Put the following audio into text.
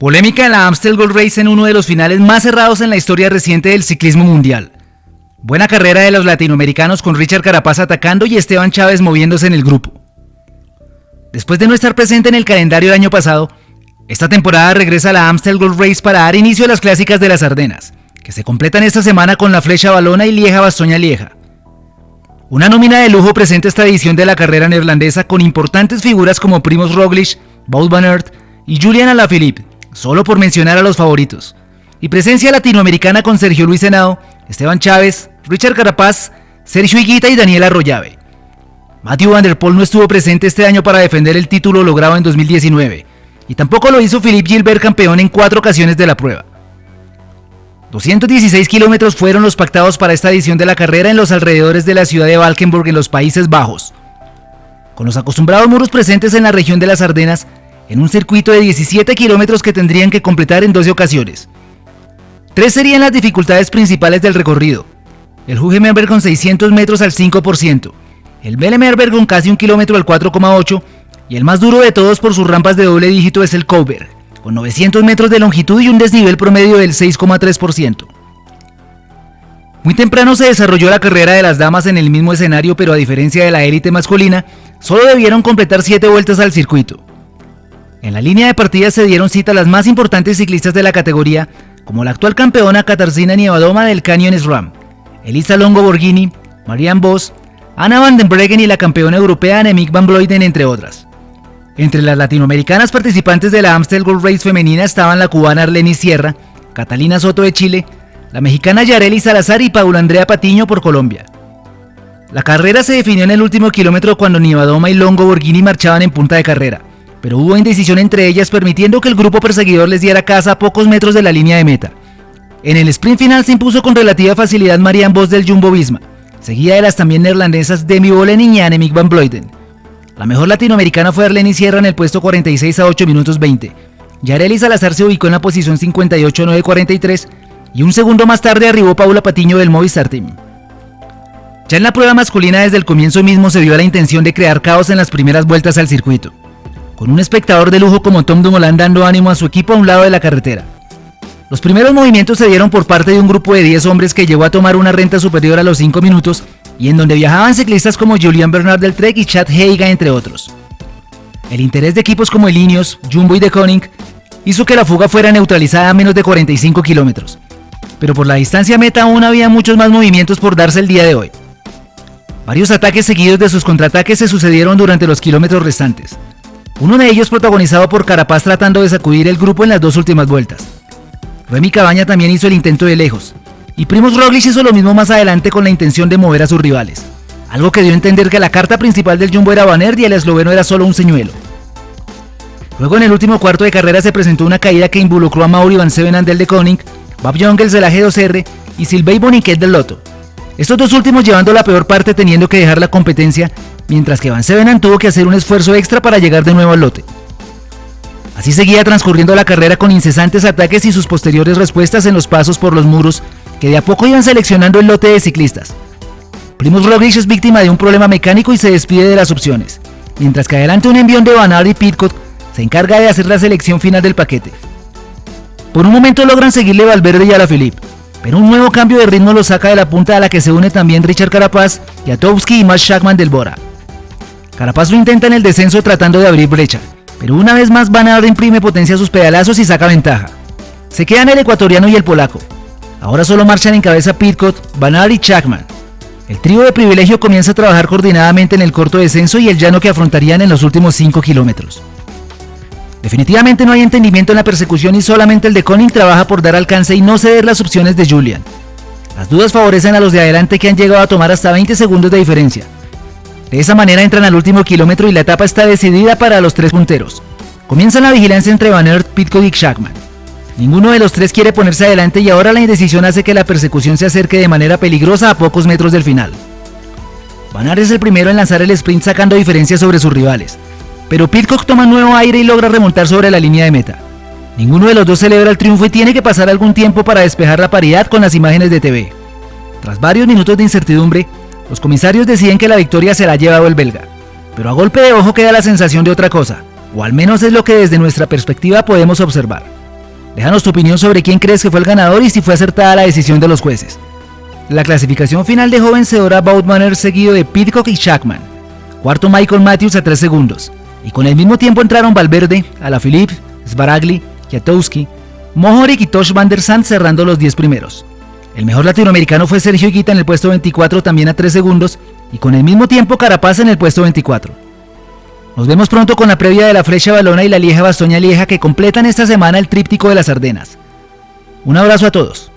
Polémica en la Amstel Gold Race en uno de los finales más cerrados en la historia reciente del ciclismo mundial. Buena carrera de los latinoamericanos con Richard Carapaz atacando y Esteban Chávez moviéndose en el grupo. Después de no estar presente en el calendario del año pasado, esta temporada regresa a la Amstel Gold Race para dar inicio a las clásicas de las Ardenas, que se completan esta semana con la Flecha Valona y Lieja-Bastoña-Lieja. Una nómina de lujo presenta esta edición de la carrera neerlandesa con importantes figuras como Primoz Roglic, Wout van Aert y Julian Alaphilippe, solo por mencionar a los favoritos, y presencia latinoamericana con Sergio Luis Henao, Esteban Chávez, Richard Carapaz, Sergio Higuita y Daniel Arroyave. Mathieu van der Poel no estuvo presente este año para defender el título logrado en 2019, y tampoco lo hizo Philippe Gilbert, campeón en 4 ocasiones de la prueba. 216 kilómetros fueron los pactados para esta edición de la carrera en los alrededores de la ciudad de Valkenburg en los Países Bajos. Con los acostumbrados muros presentes en la región de las Ardenas, en un circuito de 17 kilómetros que tendrían que completar en 12 ocasiones. 3 serían las dificultades principales del recorrido: el Hügelberg con 600 metros al 5%, el Bellemerberg con casi 1 kilómetro al 4,8%, y el más duro de todos por sus rampas de doble dígito es el Kouberg, con 900 metros de longitud y un desnivel promedio del 6,3%. Muy temprano se desarrolló la carrera de las damas en el mismo escenario, pero a diferencia de la élite masculina, solo debieron completar 7 vueltas al circuito. En la línea de partida se dieron cita las más importantes ciclistas de la categoría, como la actual campeona Katarzyna Niewiadoma del Canyon SRAM, Elisa Longo Borghini, Marianne Vos, Anna van den Breggen y la campeona europea Annemiek van Vleuten, entre otras. Entre las latinoamericanas participantes de la Amstel Gold Race femenina estaban la cubana Arlenis Sierra, Catalina Soto de Chile, la mexicana Yareli Salazar y Paula Andrea Patiño por Colombia. La carrera se definió en el último kilómetro cuando Niewiadoma y Longo Borghini marchaban en punta de carrera, pero hubo indecisión entre ellas, permitiendo que el grupo perseguidor les diera caza a pocos metros de la línea de meta. En el sprint final se impuso con relativa facilidad Marianne Vos del Jumbo-Visma, seguida de las también neerlandesas Demi Vollering y Annemiek van Vleuten. La mejor latinoamericana fue Arlenis Sierra en el puesto 46 a 8 minutos 20. Yareli Salazar se ubicó en la posición 58 a 9:43 y un segundo más tarde arribó Paula Patiño del Movistar Team. Ya en la prueba masculina desde el comienzo mismo se vio la intención de crear caos en las primeras vueltas al circuito, con un espectador de lujo como Tom Dumoulin dando ánimo a su equipo a un lado de la carretera. Los primeros movimientos se dieron por parte de un grupo de 10 hombres que llegó a tomar una renta superior a los 5 minutos y en donde viajaban ciclistas como Julian Bernard del Trek y Chad Heiga, entre otros. El interés de equipos como el Ineos, Jumbo y De Koning hizo que la fuga fuera neutralizada a menos de 45 kilómetros, pero por la distancia meta aún había muchos más movimientos por darse el día de hoy. Varios ataques seguidos de sus contraataques se sucedieron durante los kilómetros restantes. Uno de ellos protagonizado por Carapaz tratando de sacudir el grupo en las 2 últimas vueltas. Remy Cabaña también hizo el intento de lejos, y Primoz Roglic hizo lo mismo más adelante con la intención de mover a sus rivales, algo que dio a entender que la carta principal del Jumbo era Van Aert y el esloveno era solo un señuelo. Luego en el último cuarto de carrera se presentó una caída que involucró a Mauri van Sevenant del De Koning, Bab Jongels de la G2R y Sylvain Boniquet del Lotto. Estos dos últimos llevando la peor parte teniendo que dejar la competencia, mientras que Van Sevenant tuvo que hacer un esfuerzo extra para llegar de nuevo al lote. Así seguía transcurriendo la carrera con incesantes ataques y sus posteriores respuestas en los pasos por los muros que de a poco iban seleccionando el lote de ciclistas. Primoz Roglic es víctima de un problema mecánico y se despide de las opciones, mientras que adelante un envión de Van Aert y Pidcock se encarga de hacer la selección final del paquete. Por un momento logran seguirle Valverde y Alaphilippe, pero un nuevo cambio de ritmo lo saca de la punta a la que se une también Richard Carapaz, Jatowski y Max Schachmann del Bora. Carapaz lo intenta en el descenso tratando de abrir brecha, pero una vez más Van Aert imprime potencia a sus pedalazos y saca ventaja. Se quedan el ecuatoriano y el polaco. Ahora solo marchan en cabeza Pidcock, Van Aert y Schachmann. El trío de privilegio comienza a trabajar coordinadamente en el corto descenso y el llano que afrontarían en los últimos 5 kilómetros. Definitivamente no hay entendimiento en la persecución y solamente el De Koning trabaja por dar alcance y no ceder las opciones de Julian. Las dudas favorecen a los de adelante que han llegado a tomar hasta 20 segundos de diferencia. De esa manera entran al último kilómetro y la etapa está decidida para los 3 punteros. Comienza la vigilancia entre Van Aert, Pidcock y Schachmann. Ninguno de los 3 quiere ponerse adelante y ahora la indecisión hace que la persecución se acerque de manera peligrosa a pocos metros del final. Van Aert es el primero en lanzar el sprint sacando diferencia sobre sus rivales, pero Pidcock toma nuevo aire y logra remontar sobre la línea de meta. Ninguno de los dos celebra el triunfo y tiene que pasar algún tiempo para despejar la paridad con las imágenes de TV. Tras varios minutos de incertidumbre, los comisarios deciden que la victoria se la ha llevado el belga, pero a golpe de ojo queda la sensación de otra cosa, o al menos es lo que desde nuestra perspectiva podemos observar. Déjanos tu opinión sobre quién crees que fue el ganador y si fue acertada la decisión de los jueces. La clasificación final dejó vencedora Boutmaner seguido de Pidcock y Shackman. Cuarto Michael Matthews a 3 segundos. Y con el mismo tiempo entraron Valverde, Alaphilippe, Sbaragli, Kwiatkowski, Mohoric y Tosh Van der Zandt cerrando los 10 primeros. El mejor latinoamericano fue Sergio Higuita en el puesto 24 también a 3 segundos y con el mismo tiempo Carapaz en el puesto 24. Nos vemos pronto con la previa de la Freccia Valona y la Lieja Bastoña Lieja que completan esta semana el tríptico de las Ardenas. Un abrazo a todos.